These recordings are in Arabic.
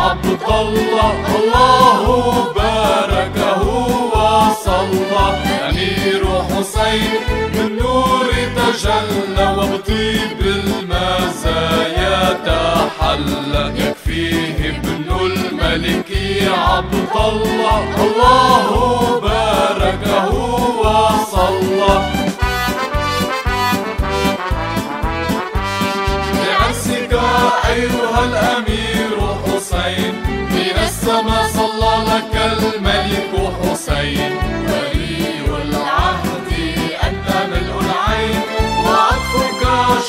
عبد الله، الله باركه وصلى. أمير حسين من نور تجلى وبطيب المزايا تحلى. يكفيه ابن الملك عبد الله، الله باركه وصلى. بعرسك أيها الأمير حسين من السماء صلى لك الملك حسين. ولي العهد أنت ملء العين وعطفك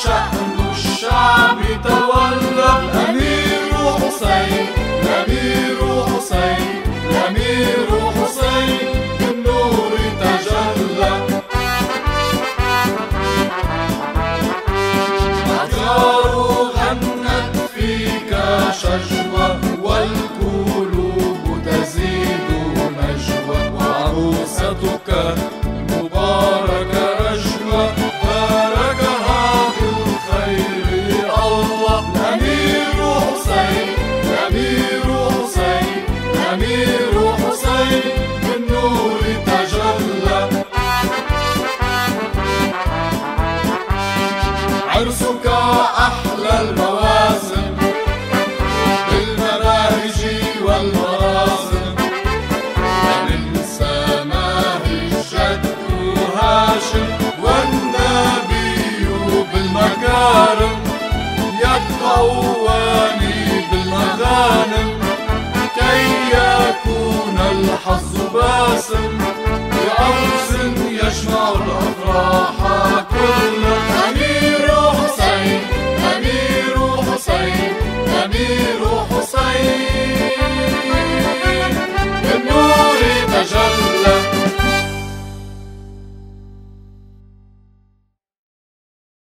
شأن الشعب تولى. الأمير حسين، الأمير حسين، الأمير حسين بالنور تجلى. أطيار غنت فيك شجوة والقلوب تزيد نجوى. وعروستك المباركة رجوة باركها بالخير الله. الأمير حسين، الأمير